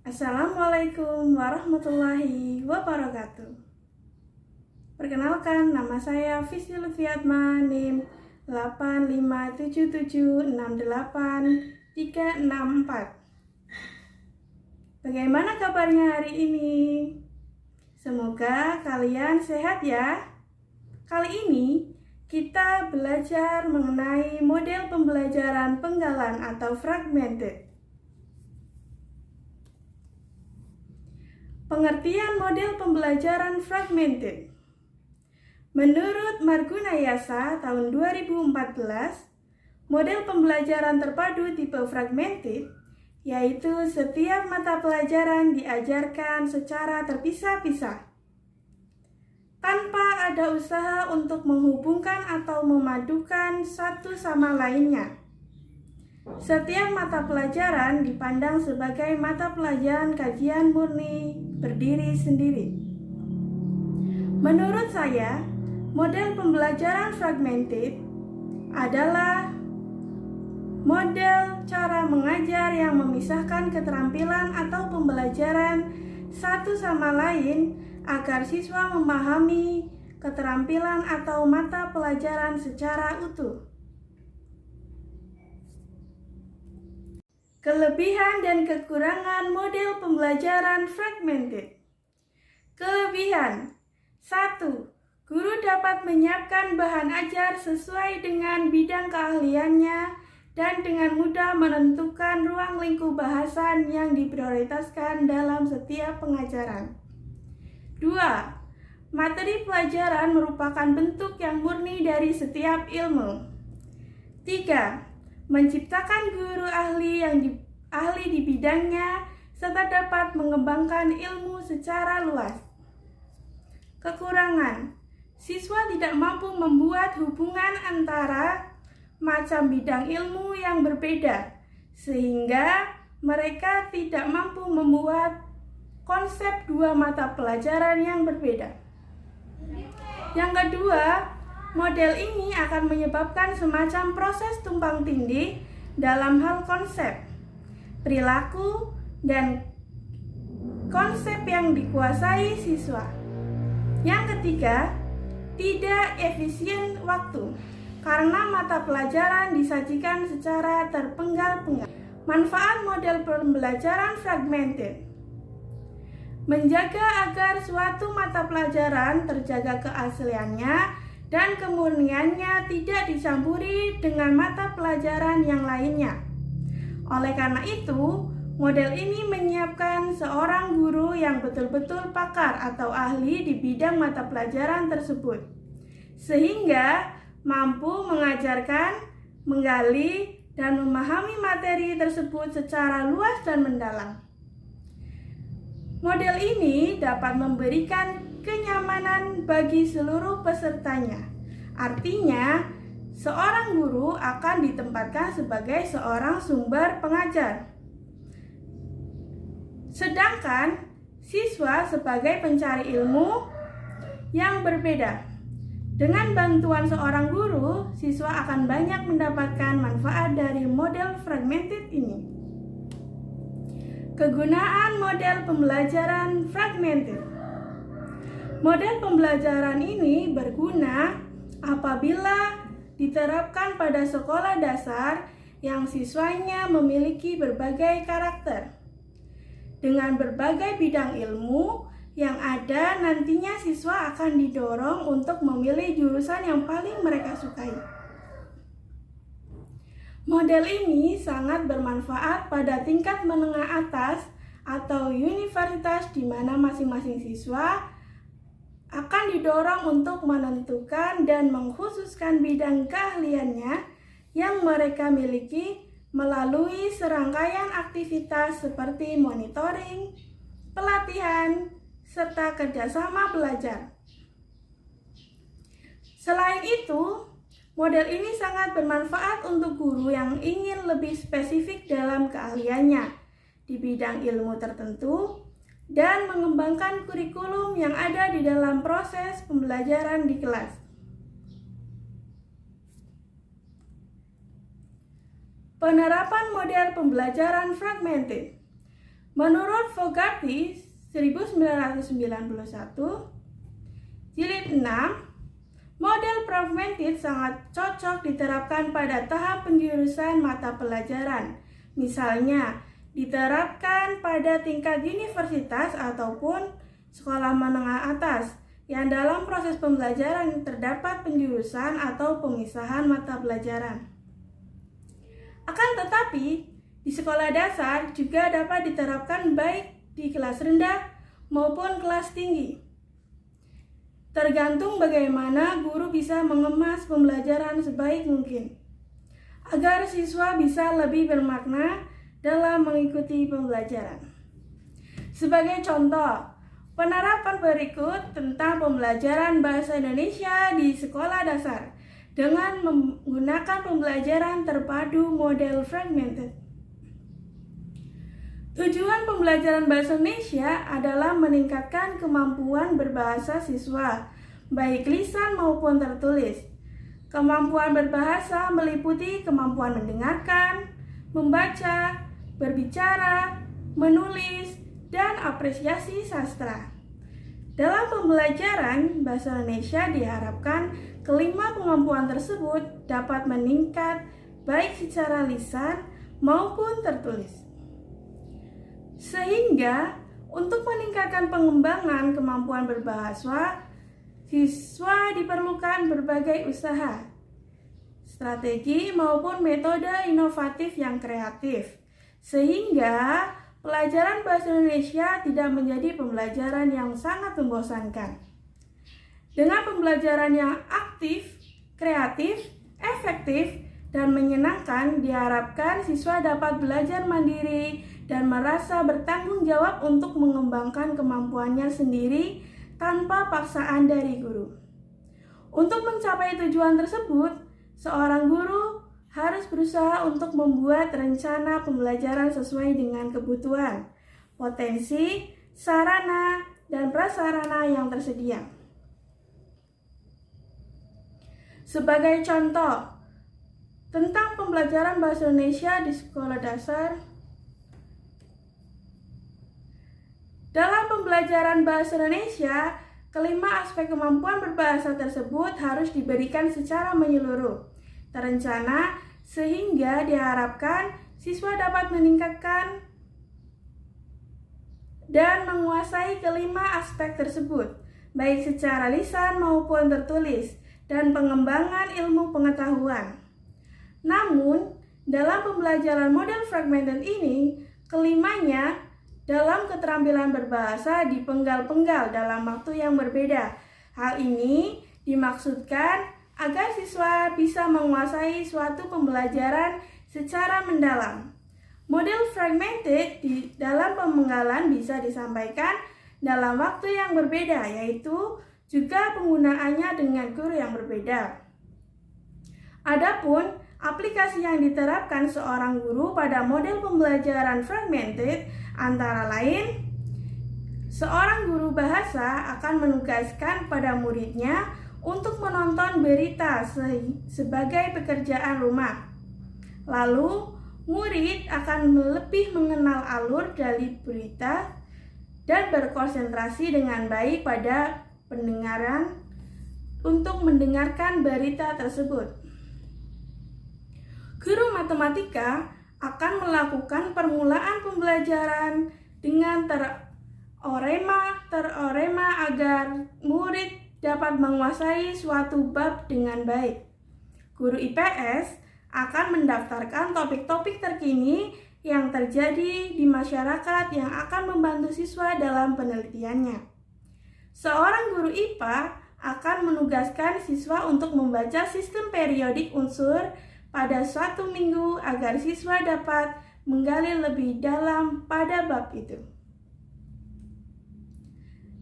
Assalamualaikum warahmatullahi wabarakatuh. Perkenalkan, nama saya Visi Lutfiatma, NIM 857768364. Bagaimana kabarnya hari ini? Semoga kalian sehat ya. Kali ini kita belajar mengenai model pembelajaran penggalan atau fragmented. Pengertian model pembelajaran fragmented. Menurut Margunayasa tahun 2014, model pembelajaran terpadu tipe fragmented yaitu setiap mata pelajaran diajarkan secara terpisah-pisah tanpa ada usaha untuk menghubungkan atau memadukan satu sama lainnya. Setiap mata pelajaran dipandang sebagai mata pelajaran kajian murni berdiri sendiri. Menurut saya, model pembelajaran fragmented adalah model cara mengajar yang memisahkan keterampilan atau pembelajaran satu sama lain agar siswa memahami keterampilan atau mata pelajaran secara utuh. Kelebihan dan kekurangan model pembelajaran fragmented. Kelebihan 1. Guru dapat menyiapkan bahan ajar sesuai dengan bidang keahliannya dan dengan mudah menentukan ruang lingkup bahasan yang diprioritaskan dalam setiap pengajaran. 2. Materi pelajaran merupakan bentuk yang murni dari setiap ilmu. 3. Menciptakan guru ahli di bidangnya serta dapat mengembangkan ilmu secara luas. Kekurangan, siswa tidak mampu membuat hubungan antara macam bidang ilmu yang berbeda, sehingga mereka tidak mampu membuat konsep dua mata pelajaran yang berbeda. Yang kedua, model ini akan menyebabkan semacam proses tumpang tindih dalam hal konsep, perilaku, dan konsep yang dikuasai siswa. Yang ketiga, tidak efisien waktu karena mata pelajaran disajikan secara terpenggal-penggal. Manfaat model pembelajaran fragmented: menjaga agar suatu mata pelajaran terjaga keasliannya dan kemurniannya tidak dicampuri dengan mata pelajaran yang lainnya. Oleh karena itu, model ini menyiapkan seorang guru yang betul-betul pakar atau ahli di bidang mata pelajaran tersebut, sehingga mampu mengajarkan, menggali, dan memahami materi tersebut secara luas dan mendalam. Model ini dapat memberikan kenyamanan bagi seluruh pesertanya. Artinya, seorang guru akan ditempatkan sebagai seorang sumber pengajar, sedangkan siswa sebagai pencari ilmu yang berbeda. Dengan bantuan seorang guru, siswa akan banyak mendapatkan manfaat dari model fragmented ini. Kegunaan model pembelajaran fragmented. Model pembelajaran ini berguna apabila diterapkan pada sekolah dasar yang siswanya memiliki berbagai karakter. Dengan berbagai bidang ilmu yang ada, nantinya siswa akan didorong untuk memilih jurusan yang paling mereka sukai. Model ini sangat bermanfaat pada tingkat menengah atas atau universitas di mana masing-masing siswa akan didorong untuk menentukan dan mengkhususkan bidang keahliannya yang mereka miliki melalui serangkaian aktivitas seperti monitoring, pelatihan, serta kerjasama belajar. Selain itu, model ini sangat bermanfaat untuk guru yang ingin lebih spesifik dalam keahliannya di bidang ilmu tertentu dan mengembangkan kurikulum yang ada di dalam proses pembelajaran di kelas. Penerapan model pembelajaran fragmented. Menurut Fogarty 1991, Jilid 6, model fragmented sangat cocok diterapkan pada tahap penjurusan mata pelajaran. Misalnya, diterapkan pada tingkat universitas ataupun sekolah menengah atas, yang dalam proses pembelajaran terdapat penjurusan atau pemisahan mata pelajaran. Akan tetapi, di sekolah dasar juga dapat diterapkan baik di kelas rendah maupun kelas tinggi. Tergantung bagaimana guru bisa mengemas pembelajaran sebaik mungkin, agar siswa bisa lebih bermakna dalam mengikuti pembelajaran. Sebagai contoh, penerapan berikut tentang pembelajaran bahasa Indonesia di sekolah dasar dengan menggunakan pembelajaran terpadu model fragmented. Tujuan pembelajaran bahasa Indonesia adalah meningkatkan kemampuan berbahasa siswa, baik lisan maupun tertulis. Kemampuan berbahasa meliputi kemampuan mendengarkan, membaca, berbicara, menulis, dan apresiasi sastra. Dalam pembelajaran bahasa Indonesia diharapkan kelima kemampuan tersebut dapat meningkat baik secara lisan maupun tertulis. Sehingga untuk meningkatkan pengembangan kemampuan berbahasa, siswa diperlukan berbagai usaha, strategi maupun metode inovatif yang kreatif, sehingga pelajaran bahasa Indonesia tidak menjadi pembelajaran yang sangat membosankan. Dengan pembelajaran yang aktif, kreatif, efektif, dan menyenangkan, diharapkan siswa dapat belajar mandiri dan merasa bertanggung jawab untuk mengembangkan kemampuannya sendiri tanpa paksaan dari guru. Untuk mencapai tujuan tersebut, seorang guru harus berusaha untuk membuat rencana pembelajaran sesuai dengan kebutuhan, potensi, sarana, dan prasarana yang tersedia. Sebagai contoh, tentang pembelajaran bahasa Indonesia di sekolah dasar, dalam pembelajaran bahasa Indonesia, kelima aspek kemampuan berbahasa tersebut harus diberikan secara menyeluruh, terencana, sehingga diharapkan siswa dapat meningkatkan dan menguasai kelima aspek tersebut, baik secara lisan maupun tertulis, dan pengembangan ilmu pengetahuan. Namun, dalam pembelajaran model fragmented ini, kelimanya dalam keterampilan berbahasa dipenggal-penggal dalam waktu yang berbeda. Hal ini dimaksudkan agar siswa bisa menguasai suatu pembelajaran secara mendalam. Model fragmented di dalam pemenggalan bisa disampaikan dalam waktu yang berbeda, yaitu juga penggunaannya dengan guru yang berbeda. Adapun aplikasi yang diterapkan seorang guru pada model pembelajaran fragmented antara lain, seorang guru bahasa akan menugaskan pada muridnya untuk menonton berita sebagai pekerjaan rumah. Lalu, murid akan lebih mengenal alur dari berita dan berkonsentrasi dengan baik pada pendengaran untuk mendengarkan berita tersebut. Guru matematika akan melakukan permulaan pembelajaran dengan terorema agar murid dapat menguasai suatu bab dengan baik. Guru IPS akan mendaftarkan topik-topik terkini yang terjadi di masyarakat yang akan membantu siswa dalam penelitiannya. Seorang guru IPA akan menugaskan siswa untuk membaca sistem periodik unsur pada suatu minggu agar siswa dapat menggali lebih dalam pada bab itu.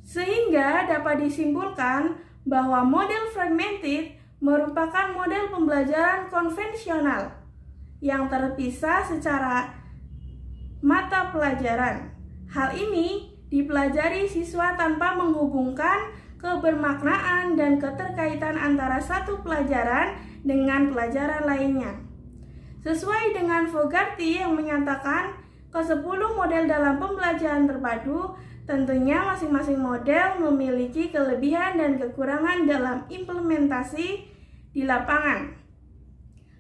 Sehingga dapat disimpulkan bahwa model fragmented merupakan model pembelajaran konvensional yang terpisah secara mata pelajaran. Hal ini dipelajari siswa tanpa menghubungkan kebermaknaan dan keterkaitan antara satu pelajaran dengan pelajaran lainnya. Sesuai dengan Fogarty yang menyatakan Ke-10 model dalam pembelajaran terpadu. Tentunya masing-masing model memiliki kelebihan dan kekurangan dalam implementasi di lapangan.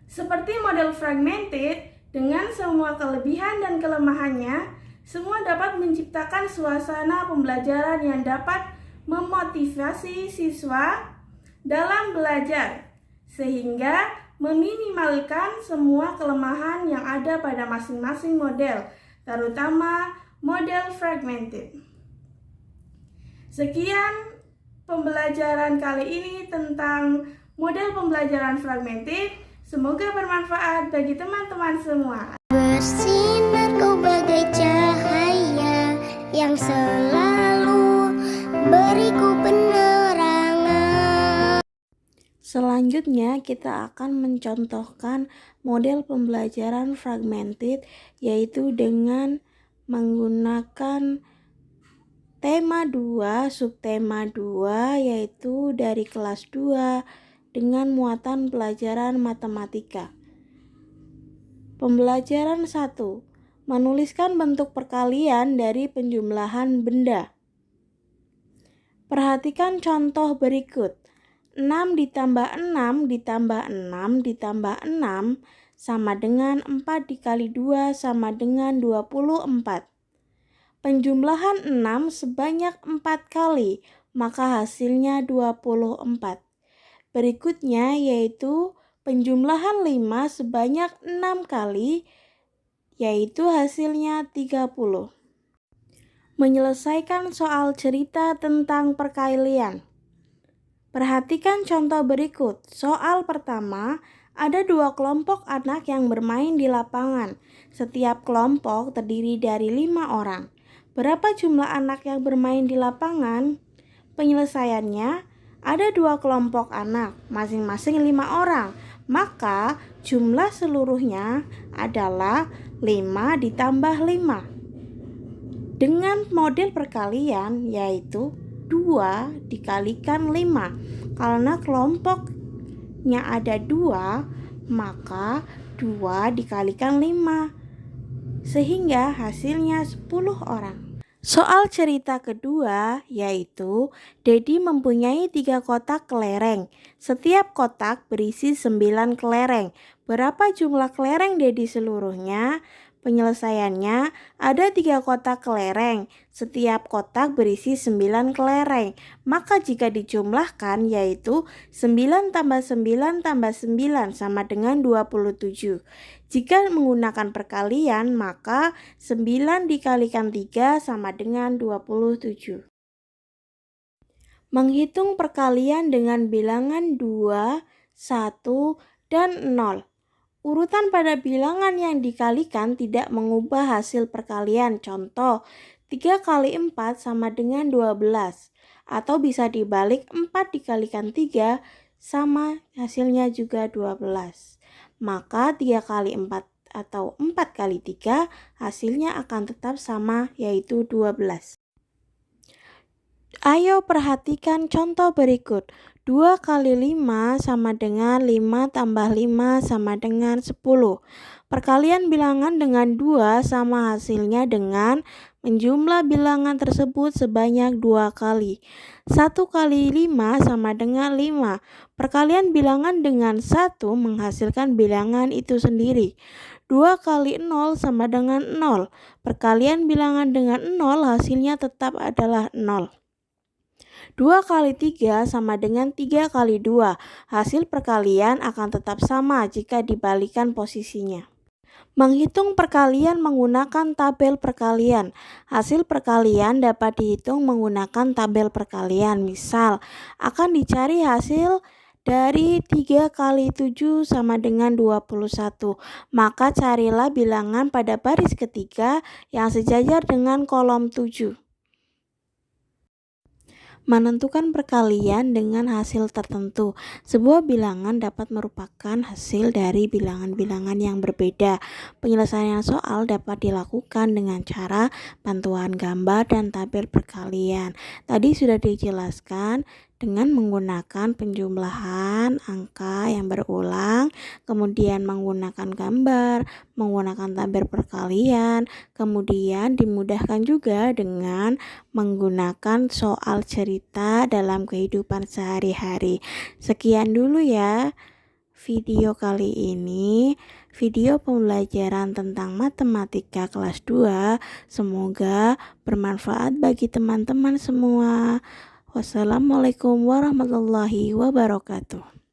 Seperti model fragmented, dengan semua kelebihan dan kelemahannya, semua dapat menciptakan suasana pembelajaran yang dapat memotivasi siswa dalam belajar, sehingga meminimalkan semua kelemahan yang ada pada masing-masing model, terutama model fragmented. Sekian pembelajaran kali ini tentang model pembelajaran fragmented. Semoga bermanfaat bagi teman-teman semua. Bersinar kau bagai cahaya yang selalu beriku penerangan. Selanjutnya kita akan mencontohkan model pembelajaran fragmented, yaitu dengan menggunakan tema 2, subtema 2, yaitu dari kelas 2 dengan muatan pelajaran matematika. Pembelajaran 1. Menuliskan bentuk perkalian dari penjumlahan benda. Perhatikan contoh berikut. 6 ditambah 6 ditambah 6 ditambah 6 sama dengan 4 dikali 2 sama dengan 24. Penjumlahan 6 sebanyak 4 kali, maka hasilnya 24. Berikutnya yaitu penjumlahan 5 sebanyak 6 kali, yaitu hasilnya 30. Menyelesaikan soal cerita tentang perkalian. Perhatikan contoh berikut. Soal pertama, ada 2 kelompok anak yang bermain di lapangan. Setiap kelompok terdiri dari 5 orang. Berapa jumlah anak yang bermain di lapangan? Penyelesaiannya, ada 2 kelompok anak, masing-masing 5 orang. Maka jumlah seluruhnya adalah 5 ditambah 5. Dengan model perkalian yaitu 2 dikalikan 5. Karena kelompoknya ada 2, maka 2 dikalikan 5. Sehingga hasilnya 10 orang. Soal cerita kedua yaitu Dedi mempunyai 3 kotak kelereng. Setiap kotak berisi 9 kelereng. Berapa jumlah kelereng Dedi seluruhnya? Penyelesaiannya, ada 3 kotak kelereng. Setiap kotak berisi 9 kelereng. Maka jika dijumlahkan yaitu 9 tambah 9 tambah 9 sama dengan 27. Jika menggunakan perkalian, maka 9 dikalikan 3 sama dengan 27. Menghitung perkalian dengan bilangan 2, 1, dan 0. Urutan pada bilangan yang dikalikan tidak mengubah hasil perkalian. Contoh, 3 kali 4 sama dengan 12. Atau bisa dibalik 4 dikalikan 3 sama hasilnya juga 12. Maka 3 kali 4 atau 4 kali 3 hasilnya akan tetap sama, yaitu 12. Ayo perhatikan contoh berikut. 2 kali 5 sama dengan 5 tambah 5 sama dengan 10. Perkalian bilangan dengan 2 sama hasilnya dengan menjumlah bilangan tersebut sebanyak 2 kali. 1 kali 5 sama dengan 5. Perkalian bilangan dengan 1 menghasilkan bilangan itu sendiri. 2 kali 0 sama dengan 0. Perkalian bilangan dengan 0 hasilnya tetap adalah 0. 2 kali 3 sama dengan 3 kali 2. Hasil perkalian akan tetap sama jika dibalikan posisinya. Menghitung perkalian menggunakan tabel perkalian. Hasil perkalian dapat dihitung menggunakan tabel perkalian. Misal, akan dicari hasil dari 3 kali 7 sama dengan 21. Maka carilah bilangan pada baris ketiga yang sejajar dengan kolom 7. Menentukan perkalian dengan hasil tertentu. Sebuah bilangan dapat merupakan hasil dari bilangan-bilangan yang berbeda. Penyelesaian soal dapat dilakukan dengan cara bantuan gambar dan tabel perkalian. Tadi sudah dijelaskan dengan menggunakan penjumlahan angka yang berulang, kemudian menggunakan gambar, menggunakan tabel perkalian, kemudian dimudahkan juga dengan menggunakan soal cerita dalam kehidupan sehari-hari. Sekian dulu ya video kali ini, video pembelajaran tentang matematika kelas 2. Semoga bermanfaat bagi teman-teman semua. Wassalamualaikum warahmatullahi wabarakatuh.